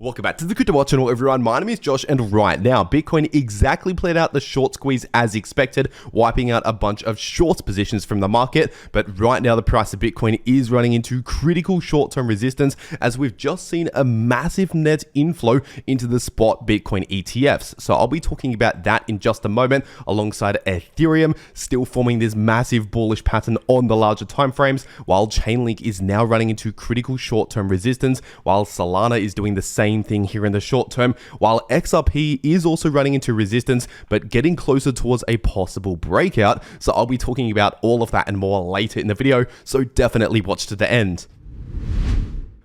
Welcome back to the Crypto Watch channel, everyone. My name is Josh, and right now, Bitcoin exactly played out the short squeeze as expected, wiping out a bunch of short positions from the market. But right now, the price of Bitcoin is running into critical short-term resistance, as we've just seen a massive net inflow into the spot Bitcoin ETFs. So I'll be talking about that in just a moment, alongside Ethereum still forming this massive bullish pattern on the larger timeframes, while Chainlink is now running into critical short-term resistance, while Solana is doing the same thing here in the short term, while XRP is also running into resistance, but getting closer towards a possible breakout. So I'll be talking about all of that and more later in the video, so definitely watch to the end.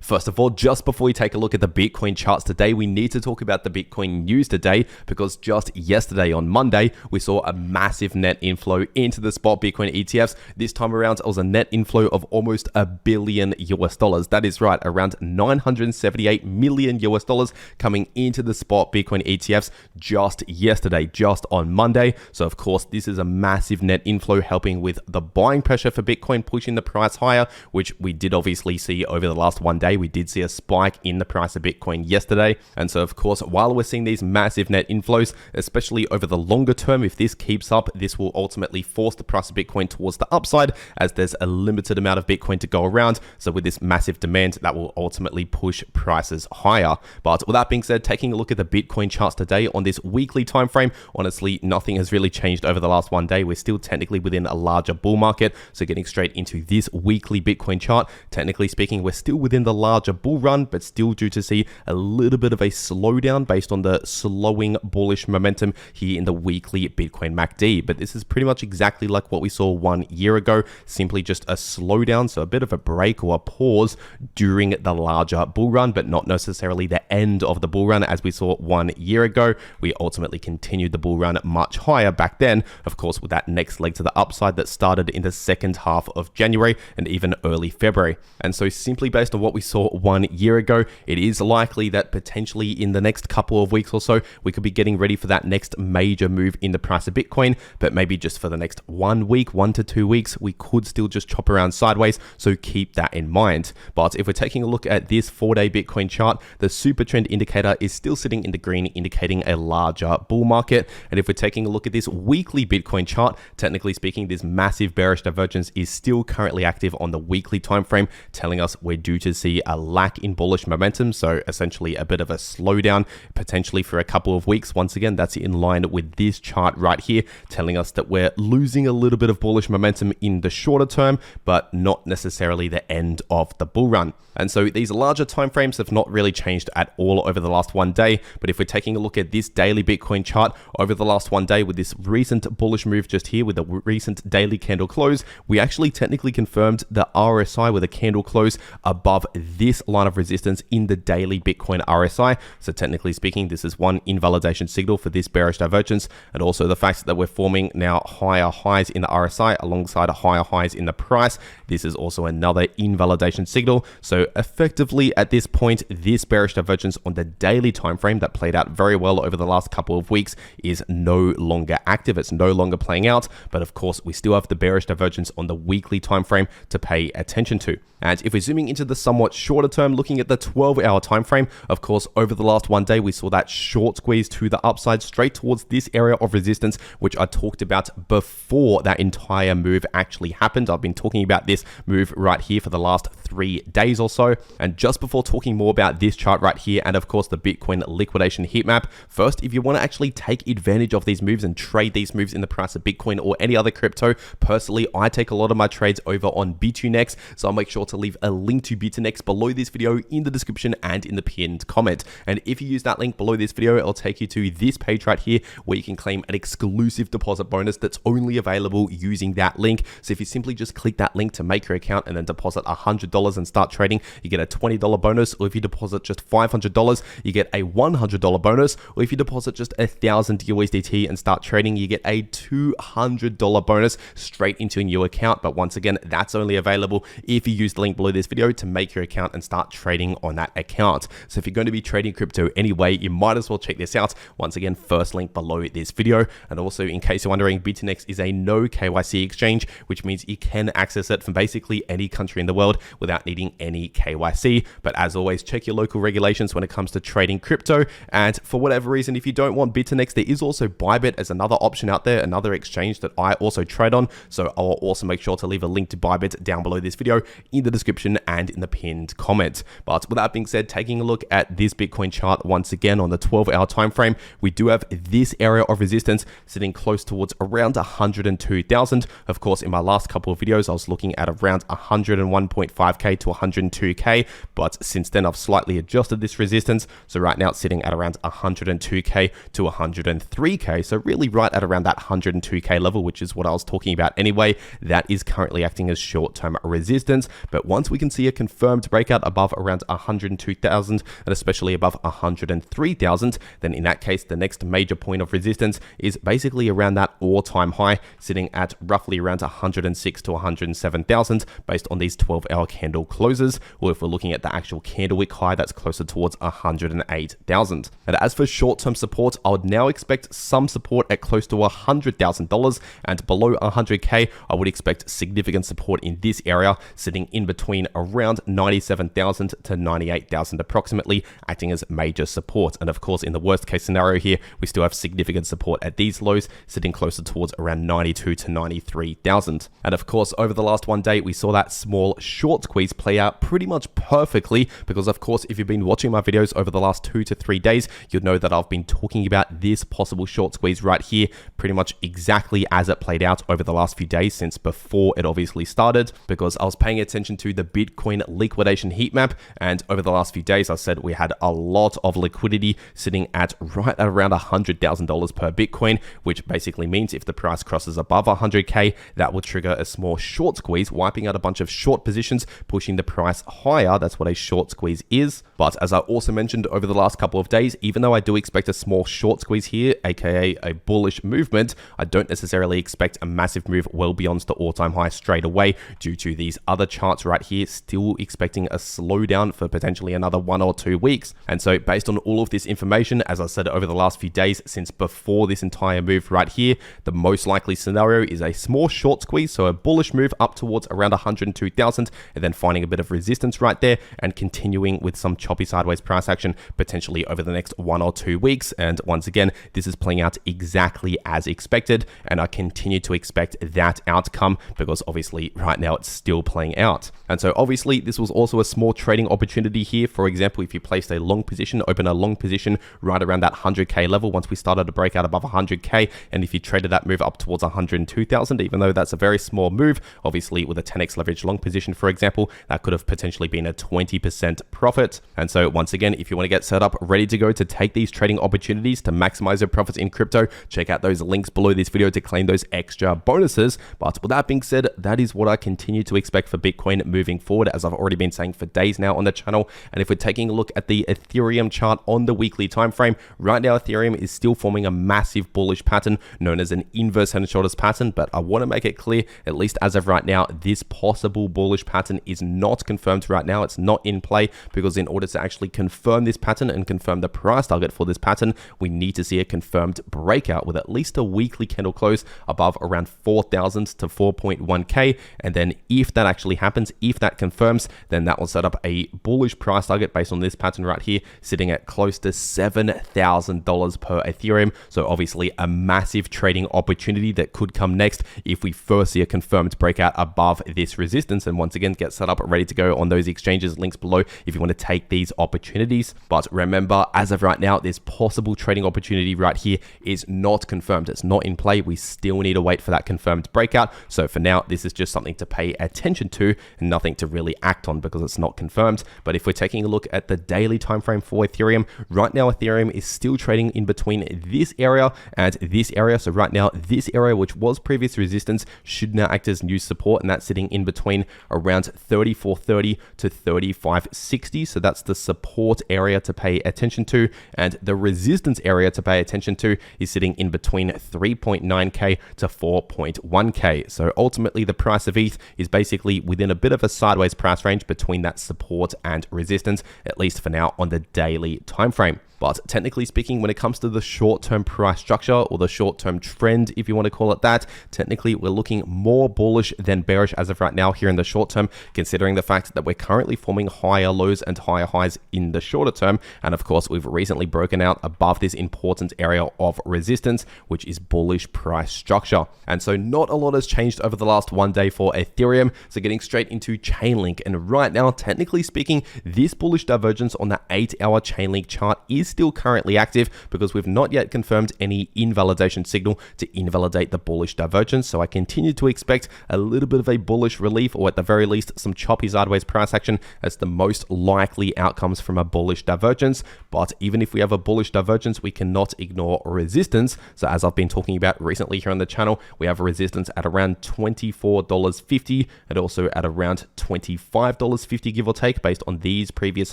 First of all, just before we take a look at the Bitcoin charts today, we need to talk about the Bitcoin news today, because just yesterday on Monday, we saw a massive net inflow into the spot Bitcoin ETFs. This time around, it was a net inflow of almost $1 billion US. That is right, around 978 million US dollars coming into the spot Bitcoin ETFs just yesterday, just on Monday. So of course, this is a massive net inflow helping with the buying pressure for Bitcoin, pushing the price higher, which we did obviously see over the last one day. We did see a spike in the price of Bitcoin yesterday. And so of course, while we're seeing these massive net inflows, especially over the longer term, if this keeps up, this will ultimately force the price of Bitcoin towards the upside, as there's a limited amount of Bitcoin to go around. So with this massive demand, that will ultimately push prices higher. But with that being said, taking a look at the Bitcoin charts today on this weekly time frame, honestly, nothing has really changed over the last one day. We're still technically within a larger bull market. So getting straight into this weekly Bitcoin chart, technically speaking, we're still within the larger bull run, but still due to see a little bit of a slowdown based on the slowing bullish momentum here in the weekly Bitcoin MACD. But this is pretty much exactly like what we saw 1 year ago, simply just a slowdown, so a bit of a break or a pause during the larger bull run, but not necessarily the end of the bull run as we saw 1 year ago. We ultimately continued the bull run much higher back then, of course, with that next leg to the upside that started in the second half of January and even early February. And so simply based on what we saw 1 year ago, it is likely that potentially in the next couple of weeks or so, we could be getting ready for that next major move in the price of Bitcoin. But maybe just for the next 1 week, 1 to 2 weeks, we could still just chop around sideways. So keep that in mind. But if we're taking a look at this 4-day Bitcoin chart, the super trend indicator is still sitting in the green, indicating a larger bull market. And if we're taking a look at this weekly Bitcoin chart, technically speaking, this massive bearish divergence is still currently active on the weekly time frame, telling us we're due to see a lack in bullish momentum, so essentially a bit of a slowdown potentially for a couple of weeks. Once again, that's in line with this chart right here, telling us that we're losing a little bit of bullish momentum in the shorter term, but not necessarily the end of the bull run. And so these larger timeframes have not really changed at all over the last 1 day. But if we're taking a look at this daily Bitcoin chart over the last 1 day, with this recent bullish move just here with the recent daily candle close, we actually technically confirmed the RSI with a candle close above this line of resistance in the daily Bitcoin RSI. So technically speaking, this is one invalidation signal for this bearish divergence, and also the fact that we're forming now higher highs in the RSI alongside higher highs in the price. This is also another invalidation signal. So effectively at this point, this bearish divergence on the daily time frame that played out very well over the last couple of weeks is no longer active. It's no longer playing out. But of course, we still have the bearish divergence on the weekly time frame to pay attention to. And if we're zooming into the somewhat shorter term, looking at the 12-hour time frame, of course, over the last 1 day, we saw that short squeeze to the upside straight towards this area of resistance, which I talked about before that entire move actually happened. I've been talking about this move right here for the last 3 days or so. And just before talking more about this chart right here, and of course the Bitcoin liquidation heat map, first, if you want to actually take advantage of these moves and trade these moves in the price of Bitcoin or any other crypto, personally, I take a lot of my trades over on B2Next, so I'll make sure to leave a link to B2Next below this video in the description and in the pinned comment. And if you use that link below this video, it'll take you to this page right here where you can claim an exclusive deposit bonus that's only available using that link. So if you simply just click that link to make your account and then deposit $100 and start trading, you get a $20 bonus. Or if you deposit just $500, you get a $100 bonus. Or if you deposit just 1,000 USDT and start trading, you get a $200 bonus straight into a new account. But once again, that's only available if you use the link below this video to make your account and start trading on that account. So if you're going to be trading crypto anyway, you might as well check this out. Once again, first link below this video. And also, in case you're wondering, B2Next is a no KYC exchange, which means you can access it from basically any country in the world without without needing any KYC. But as always, check your local regulations when it comes to trading crypto. And for whatever reason, if you don't want Bitfinex, there is also Bybit as another option out there, another exchange that I also trade on. So I'll also make sure to leave a link to Bybit down below this video in the description and in the pinned comment. But with that being said, taking a look at this Bitcoin chart once again on the 12-hour time frame, we do have this area of resistance sitting close towards around 102,000. Of course, in my last couple of videos, I was looking at around 101.5k to 102k, but since then I've slightly adjusted this resistance. So right now it's sitting at around 102k to 103k. So really right at around that 102k level, which is what I was talking about anyway. That is currently acting as short-term resistance. But once we can see a confirmed breakout above around 102,000 and especially above 103,000, then in that case, the next major point of resistance is basically around that all-time high, sitting at roughly around 106 to 107,000 based on these 12-hour candle closes. Or if we're looking at the actual candle wick high, that's closer towards 108,000. And as for short-term support, I would now expect some support at close to $100,000, and below 100k, I would expect significant support in this area, sitting in between around 97,000 to 98,000 approximately, acting as major support. And of course, in the worst case scenario here, we still have significant support at these lows, sitting closer towards around 92 to 93,000. And of course, over the last one day, we saw that small short squeeze play out pretty much perfectly, because of course, if you've been watching my videos over the last 2 to 3 days, you'll know that I've been talking about this possible short squeeze right here, pretty much exactly as it played out over the last few days since before it obviously started, because I was paying attention to the Bitcoin liquidation heat map, and over the last few days, I said we had a lot of liquidity sitting at right at around $100,000 per Bitcoin, which basically means if the price crosses above 100k, that will trigger a small short squeeze, wiping out a bunch of short positions, pushing the price higher. That's what a short squeeze is. But as I also mentioned over the last couple of days, even though I do expect a small short squeeze here, aka a bullish movement, I don't necessarily expect a massive move well beyond the all-time high straight away due to these other charts right here, still expecting a slowdown for potentially another 1 or 2 weeks. And so based on all of this information, as I said over the last few days since before this entire move right here, the most likely scenario is a small short squeeze, so a bullish move up towards around 102,000 and then finding a bit of resistance right there and continuing with some choppy sideways price action potentially over the next 1 or 2 weeks. And once again, this is playing out exactly as expected, and I continue to expect that outcome because obviously right now it's still playing out. And so obviously this was also a small trading opportunity here. For example, if you placed a long position, open a long position right around that 100k level once we started to break out above 100k, and if you traded that move up towards 102,000, even though that's a very small move, obviously with a 10x leverage long position, for example, that could have potentially been a 20% profit. And so once again, if you want to get set up ready to go to take these trading opportunities to maximize your profits in crypto, check out those links below this video to claim those extra bonuses. But with that being said, that is what I continue to expect for Bitcoin moving forward, as I've already been saying for days now on the channel. And if we're taking a look at the Ethereum chart on the weekly time frame, right now Ethereum is still forming a massive bullish pattern known as an inverse head and shoulders pattern. But I want to make it clear, at least as of right now, this possible bullish pattern is not confirmed right now. It's not in play, because in order to actually confirm this pattern and confirm the price target for this pattern, we need to see a confirmed breakout with at least a weekly candle close above around 4,000 to 4.1k. And then if that actually happens, if that confirms, then that will set up a bullish price target based on this pattern right here, sitting at close to $7,000 per Ethereum. So obviously a massive trading opportunity that could come next if we first see a confirmed breakout above this resistance. And once again, get set up ready to go on those exchanges, links below if you want to take these opportunities. But remember, as of right now, this possible trading opportunity right here is not confirmed. It's not in play. We still need to wait for that confirmed breakout. So for now, this is just something to pay attention to and nothing to really act on because it's not confirmed. But if we're taking a look at the daily time frame for Ethereum, right now Ethereum is still trading in between this area and this area. So right now, this area, which was previous resistance, should now act as new support, and that's sitting in between around 3430 to 3560. So that's the support area to pay attention to, and the resistance area to pay attention to is sitting in between 3.9k to 4.1k. So ultimately, the price of ETH is basically within a bit of a sideways price range between that support and resistance, at least for now on the daily time frame. But technically speaking, when it comes to the short-term price structure or the short-term trend, if you want to call it that, technically we're looking more bullish than bearish as of right now here in the short term, considering the fact that we're currently forming higher lows and higher highs in the shorter term. And of course, we've recently broken out above this important area of resistance, which is bullish price structure. And so not a lot has changed over the last 1 day for Ethereum. So getting straight into Chainlink, and right now, technically speaking, this bullish divergence on the 8-hour Chainlink chart is still currently active because we've not yet confirmed any invalidation signal to invalidate the bullish divergence. So I continue to expect a little bit of a bullish relief, or at the very least some choppy sideways price action as the most likely outcomes from a bullish divergence. But even if we have a bullish divergence, we cannot ignore resistance. So as I've been talking about recently here on the channel, we have a resistance at around $24.50 and also at around $25.50, give or take, based on these previous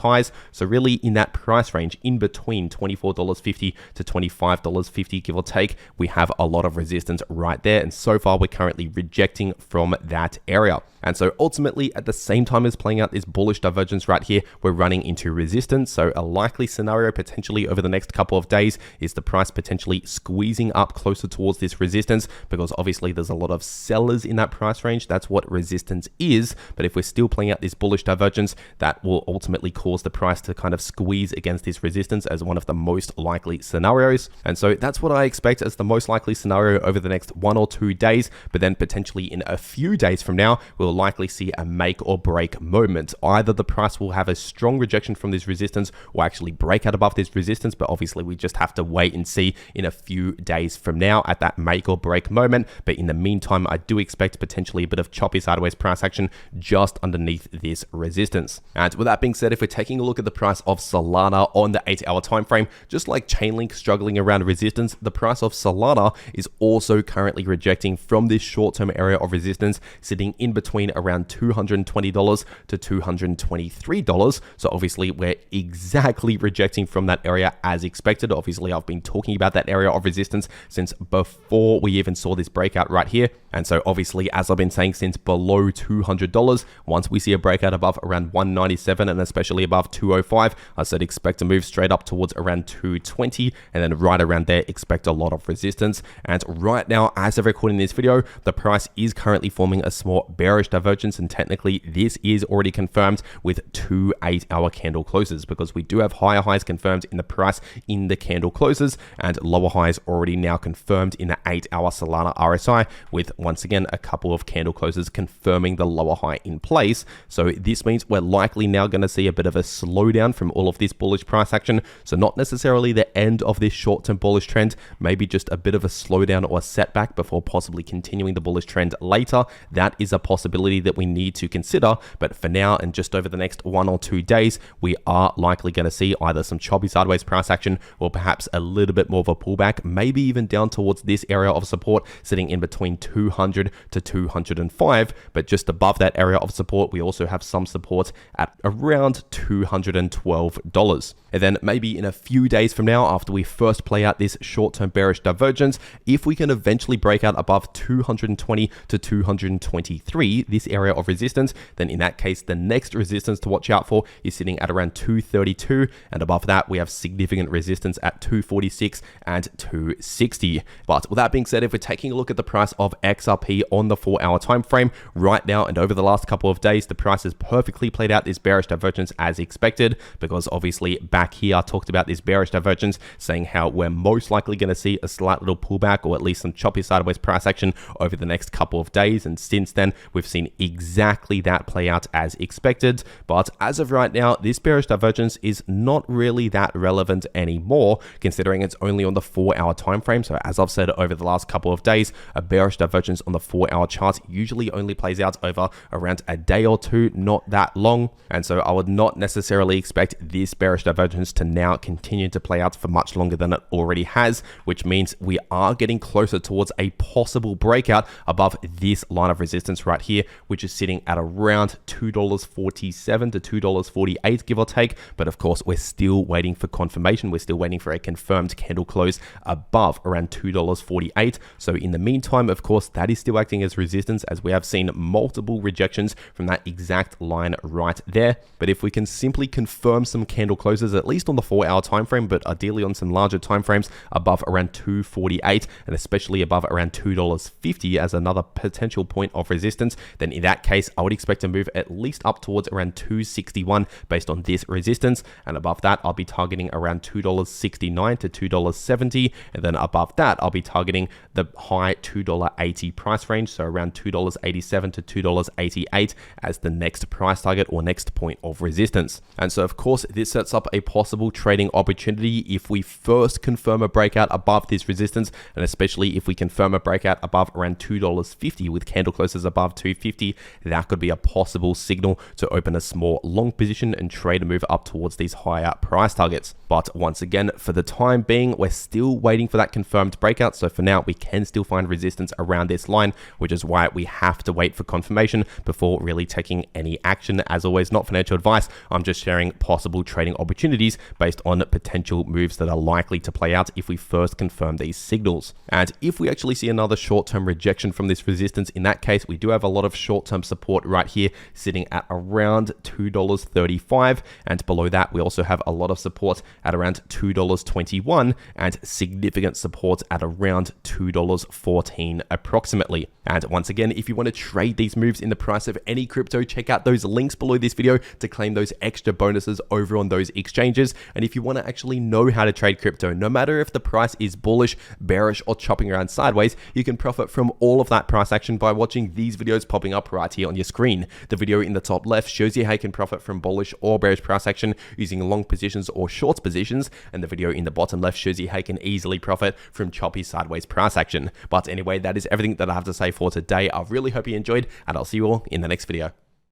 highs. So really in that price range in between $24.50 to $25.50, give or take, we have a lot of resistance right there. And so far we're currently rejecting from that area. And so ultimately, at the same time as playing out this bullish divergence right here, we're running into resistance. So a likely scenario potentially over the next couple of days is the price potentially squeezing up closer towards this resistance, because obviously there's a lot of sellers in that price range. That's what resistance is. But if we're still playing out this bullish divergence, that will ultimately cause the price to kind of squeeze against this resistance as one of the most likely scenarios. And so that's what I expect as the most likely scenario over the next 1 or 2 days. But then potentially in a few days from now, we'll likely see a make or break moment. Either the price will have a strong rejection from this resistance or actually break out above this resistance, but obviously we just have to wait and see in a few days from now at that make or break moment. But in the meantime, I do expect potentially a bit of choppy sideways price action just underneath this resistance. And with that being said, if we're taking a look at the price of Solana on the 8-hour time frame, just like Chainlink struggling around resistance, the price of Solana is also currently rejecting from this short-term area of resistance, sitting in between around $220 to $223. So obviously we're exactly rejecting from that area as expected. Obviously I've been talking about that area of resistance since before we even saw this breakout right here. And so obviously, as I've been saying, since below $200, once we see a breakout above around 197 and especially above 205, I said expect to move straight up towards around 220, and then right around there expect a lot of resistance. And right now, as of recording this video, the price is currently forming a small bearish divergence, and technically this is already confirmed with 2 8-hour candle closes, because we do have higher highs confirmed in the price in the candle closes and lower highs already now confirmed in the 8-hour Solana RSI, with once again a couple of candle closes confirming the lower high in place. So this means we're likely now going to see a bit of a slowdown from all of this bullish price action. So not necessarily the end of this short-term bullish trend, maybe just a bit of a slowdown or a setback before possibly continuing the bullish trend later. That is a possibility that we need to consider. But for now, and just over the next 1 or 2 days, we are likely going to see either some choppy sideways price action or perhaps a little bit more of a pullback, maybe even down towards this area of support sitting in between 200 to 205. But just above that area of support, we also have some support at around $212. And then maybe in a few days from now, after we first play out this short-term bearish divergence, if we can eventually break out above 220 to 223, this area of resistance, then in that case, the next resistance to watch out for is sitting at around 232. And above that, we have significant resistance at 246 and 260. But with that being said, if we're taking a look at the price of XRP on the 4-hour time frame right now and over the last couple of days, the price has perfectly played out this bearish divergence as expected, because obviously back here I talked about this bearish divergence, saying how we're most likely going to see a slight little pullback or at least some choppy sideways price action over the next couple of days. And since then, we've seen exactly that play out as expected. But as of right now, this bearish divergence is not really that relevant anymore, considering it's only on the 4-hour time frame. So as I've said over the last couple of days, a bearish divergence on the 4-hour chart usually only plays out over around a day or two, not that long. And so I would not necessarily expect this bearish divergence to now continue to play out for much longer than it already has, which means we are getting closer towards a possible breakout above this line of resistance right here, which is sitting at around $2.47 to $2.48, give or take. But of course, we're still waiting for confirmation. We're still waiting for a confirmed candle close above around $2.48. So in the meantime, of course, that is still acting as resistance, as we have seen multiple rejections from that exact line right there. But if we can simply confirm some candle closes at least on the 4-hour time frame, but ideally on some larger time frames above around $2.48 and especially above around $2.50 as another potential point of resistance, then in that case, I would expect to move at least up towards around $2.61 based on this resistance. And above that, I'll be targeting around $2.69 to $2.70. And then above that, I'll be targeting the high $2.80 price range. So around $2.87 to $2.88 as the next price target or next point of resistance. And so of course, this sets up a possible trading opportunity if we first confirm a breakout above this resistance, and especially if we confirm a breakout above around $2.50 with candle closes above $2.50, that could be a possible signal to open a small long position and trade a move up towards these higher price targets. But once again, for the time being, we're still waiting for that confirmed breakout. So for now, we can still find resistance around this line, which is why we have to wait for confirmation before really taking any action. As always, not financial advice. I'm just sharing possible trading opportunities based on potential moves that are likely to play out if we first confirm these signals. And if we actually see another short-term rejection from this resistance, in that case, we do have a lot of short-term support right here sitting at around $2.35. And below that, we also have a lot of support at around $2.21 and significant support at around $2.14 approximately. And once again, if you want to trade these moves in the price of any crypto, check out those links below this video to claim those extra bonuses over on those exchanges. And if you want to actually know how to trade crypto, no matter if the price is bullish, bearish, or chopping around sideways, you can profit from all of that price action by watching these videos popping up right here on your screen. The video in the top left shows you how you can profit from bullish or bearish price action using long positions or short positions, and the video in the bottom left shows you how you can easily profit from choppy sideways price action. But anyway, that is everything that I have to say for today. I really hope you enjoyed, and I'll see you all in the next video.